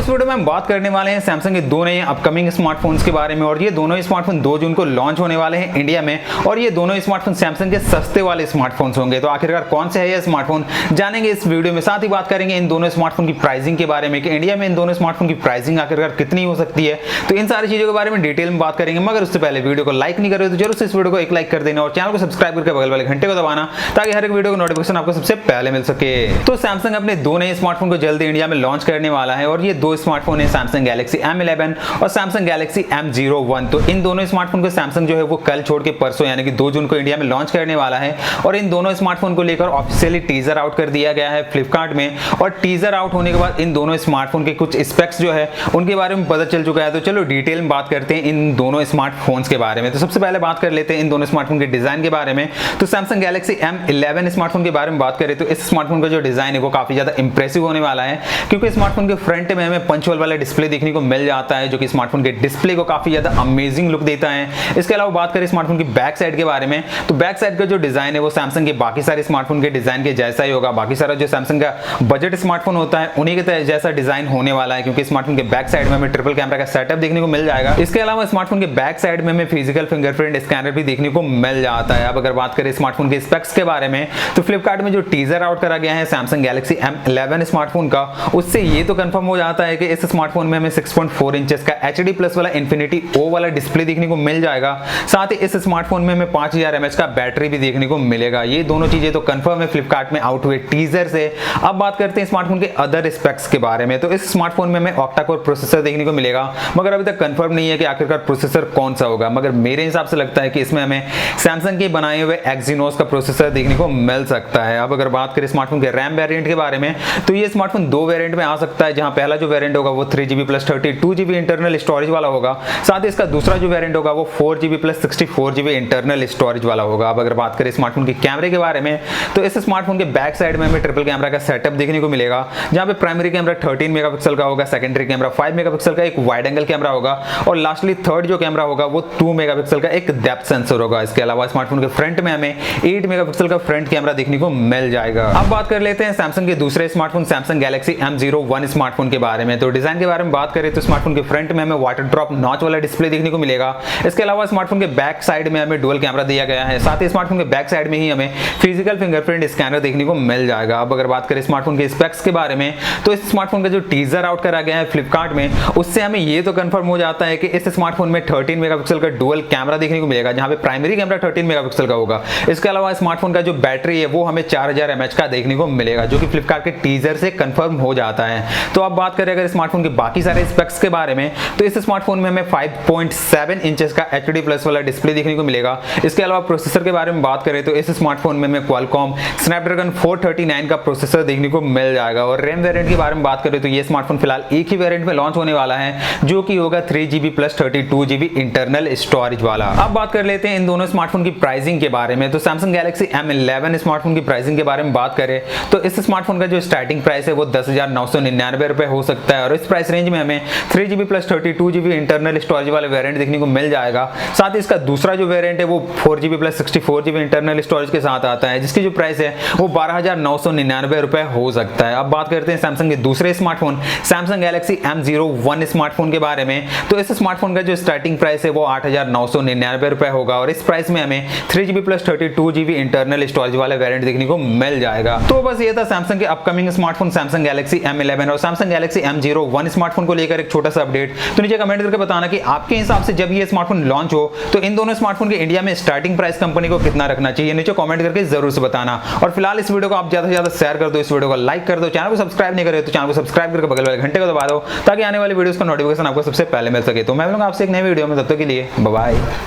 इस वीडियो में हम बात करने वाले हैं सैमसंग के दो नए अपकमिंग स्मार्टफोन्स के बारे में और ये दोनों स्मार्टफोन 2 जून को लॉन्च होने वाले हैं इंडिया में और ये दोनों स्मार्टफोन सैमसंग के सस्ते वाले स्मार्टफोन्स होंगे। तो आखिरकार कौन से है ये स्मार्टफोन जानेंगे इस वीडियो में। साथ ही बात करेंगे इन दोनों स्मार्टफोन की प्राइसिंग के बारे में कि इंडिया में इन दोनों स्मार्टफोन की प्राइसिंग आखिरकार कितनी हो सकती है। तो इन सारी चीजों के बारे में डिटेल में बात करेंगे, मगर उससे पहले वीडियो को लाइक नहीं कर रहे तो जरूर से इस वीडियो को एक लाइक कर देना और चैनल को सब्सक्राइब करके बगल वाले घंटे को दबाना ताकि हर एक वीडियो का नोटिफिकेशन आपको सबसे पहले मिल सके। तो सैमसंग अपने दो नए स्मार्टफोन को जल्दी इंडिया में लॉन्च करने वाला है और ये दो स्मार्टफोन है सैमसंग गैलेक्सी M11 और सैमसंग गैलेक्सी M01। तो इन दोनों स्मार्टफोन को सैमसंग जो है वो कल छोड़ के परसों यानी कि 2 जून को इंडिया में लॉन्च करने वाला है और इन दोनों स्मार्टफोन को लेकर ऑफिशियली टीजर आउट कर दिया गया है फ्लिपकार्ट में। और टीजर आउट होने के बाद इन दोनों स्मार्टफोन के कुछ स्पेक्स जो है उनके बारे में पता चल चुका है। तो चलो डिटेल में बात करते हैं इन दोनों स्मार्टफोन्स के बारे में। तो सबसे पहले बात कर लेते हैं इन दोनों स्मार्टफोन के डिजाइन के बारे में। तो सैमसंग गैलेक्सी M11 स्मार्टफोन के बारे में बात करें तो इस स्मार्टफोन का जो डिजाइन है वो काफी ज्यादा इंप्रेसिव होने वाला है क्योंकि स्मार्टफोन के फ्रंट में हमें पंच होल वाला डिस्प्ले देखने को मिल जाता है जो कि स्मार्टफोन के डिस्प्ले को काफी ज्यादा अमेजिंग लुक देता है। इसके अलावा बात करें स्मार्टफोन की बैक साइड के बारे में तो बैक साइड का जो डिजाइन है वो सैमसंग के बाकी सारे स्मार्टफोन के डिजाइन के जैसा ही होगा। बाकी सारा जो सैमसंग का बजट स्मार्टफोन होता है उन्हीं के जैसा डिजाइन होने वाला है क्योंकि स्मार्टफोन के बैक साइड में हमें ट्रिपल कैमरा का सेटअप देखने को मिल जाएगा। इसके अलावा स्मार्टफोन के बैक साइड में हमें फिजिकल फिंगरप्रिंट स्कैनर भी देखने को मिल जाता है। अब अगर बात करें स्मार्टफोन के स्पेक्स के बारे में तो फ्लिपकार्ट में जो टीजर आउट करा गया है सैमसंग गैलेक्सी M11 स्मार्टफोन का उससे ये तो कंफर्म हो जाता है कि इस स्मार्टफोन में हमें 6.4 इंचेस का HD प्लस वाला इन्फिनिटी O वाला डिस्प्ले देखने को मिल जाएगा। साथ ही इस स्मार्टफोन में हमें 5000 mAh का बैटरी भी देखने को मिलेगा। ये दोनों चीजें तो कंफर्म है फ्लिपकार्ट में आउट हुए टीजर से। अब बात करते हैं स्मार्टफोन के अदर स्पेक्स के बारे में। तो इस स्मार्टफोन में हमें ऑक्टा कोर प्रोसेसर देखने को मिलेगा मगर अभी तक कंफर्म नहीं है कि आखिरकार प्रोसेसर कौन सा होगा, मगर मेरे हिसाब से लगता है कि इसमें हमें सैमसंग के बनाए हुए एक्सिनोस का प्रोसेसर देखने को मिल सकता है। अब अगर बात करें स्मार्टफोन के रैम वेरिएंट के बारे में तो ये स्मार्टफोन दो वेरिएंट में आ सकता है, जहां पहला जो वेरिएंट होगा वो 3GB plus 32GB internal storage वाला होगा। साथ ही इसका दूसरा जो वेरिएंट होगा वो 4GB plus 64GB internal storage वाला होगा। अब अगर बात करें स्मार्टफोन के कैमरे के बारे में तो इस स्मार्टफोन के बैक साइड में हमें ट्रिपल कैमरा का सेटअप देखने को मिलेगा, जहां पे प्राइमरी कैमरा 13 मेगापिक्सल का होगा, सेकेंडरी कैमरा 5 मेगापिक्सल का एक वाइड एंगल कैमरा होगा और लास्टली थर्ड जो कैमरा होगा वो 2 मेगापिक्सल का एक डेप्थ सेंसर होगा। इसके अलावा स्मार्टफोन के फ्रंट में हमें 8 मेगापिक्सल का फ्रंट कैमरा देखने को मिल जाएगा। अब बात कर लेते हैं सैमसंग के दूसरे smartphone Samsung Galaxy M01 smartphone के बारे में। तो डिजाइन के बारे में बात करें तो स्मार्टफोन के फ्रंट में हमें वाटर ड्रॉप नॉच वाला डिस्प्ले देखने को मिलेगा। इसके अलावा स्मार्टफोन के बैक साइड में हमें डुअल कैमरा दिया गया है। साथ ही स्मार्टफोन के बैक साइड में ही हमें फिजिकल फिंगरप्रिंट स्कैनर देखने को मिल जाएगा। अब अगर बात करें स्मार्टफोन के स्पेक्स के बारे में तो इस स्मार्टफोन का जो टीजर आउट करा गया है फ्लिपकार्ट में उससे हमें ये तो कंफर्म हो जाता है कि इस स्मार्टफोन में 13 मेगापिक्सल का डुअल कैमरा देखने को मिलेगा, जहां पे प्राइमरी कैमरा 13 मेगापिक्सल का होगा। इसके अलावा स्मार्टफोन का जो बैटरी है वो हमें 4000 mAh का देखने को मिलेगा जो कि फ्लिपकार्ट के टीजर से कंफर्म हो जाता है। तो अब बात करें अगर स्मार्टफोन के बाकी सारे स्पेक्स के बारे में तो इस स्मार्टफोन में हमें 5.7 इंचेस का HD प्लस वाला डिस्प्ले देखने को मिलेगा। इसके अलावा प्रोसेसर के बारे में बात करें तो इस स्मार्टफोन में हमें क्वालकॉम स्नैपड्रैगन 439 का प्रोसेसर देखने को मिल जाएगा। और रैम वेरिएंट के बारे में बात करें तो ये स्मार्टफोन फिलहाल एक ही वेरिएंट में लॉन्च होने वाला है जो कि होगा 3GB plus 32GB internal storage वाला। अब बात कर लेते हैं इन दोनों स्मार्टफोन की प्राइसिंग के बारे में। तो सैमसंग गैलेक्सी M11 स्मार्टफोन की प्राइसिंग के बारे में बात करें तो इस स्मार्टफोन का जो स्टार्टिंग प्राइस है वो 10,999 रुपए हो सकता है और इस प्राइस रेंज में हमें 3GB plus 32GB internal storage वाले वेरिएंट देखने को मिल जाएगा। साथ ही इसका दूसरा जो वेरिएंट है वो 4GB plus 64GB internal storage के साथ आता है जिसकी जो प्राइस है वो 12,999 रुपए हो सकता है। अब बात करते हैं सैमसंग के दूसरे smartphone Samsung Galaxy M01 smartphone के बारे में। तो इस स्मार्टफोन का जो स्टार्टिंग प्राइस है वो 8,999 रुपए होगा और इस प्राइस में हमें 3GB plus 32GB internal storage वाले वेरिएंट देखने को मिल जाएगा। तो बस ये था सैमसंग के upcoming smartphone Samsung Galaxy M11 और सैमसंग गैलेक्सी M01 स्मार्टफोन को लेकर एक छोटा सा अपडेट। तो नीचे कमेंट करके बताना कि आपके हिसाब से जब ये स्मार्टफोन लॉन्च हो तो इन दोनों स्मार्टफोन के इंडिया में स्टार्टिंग प्राइस कंपनी को कितना रखना चाहिए, नीचे कमेंट करके जरूर से बताना। और फिलहाल इस वीडियो को आप ज्यादा से ज्यादा शेयर कर दो, इस वीडियो को लाइक कर दो, चैनल को सब्सक्राइब नहीं करे तो चैनल को सब्सक्राइब करके बगल वाले घंटे को दबा दो ताकि आने वाली वीडियोस का नोटिफिकेशन आपको सबसे पहले मिल सके। तो मैं मिलूंगा आपसे एक नई वीडियो में, तब तक के लिए बाय बाय।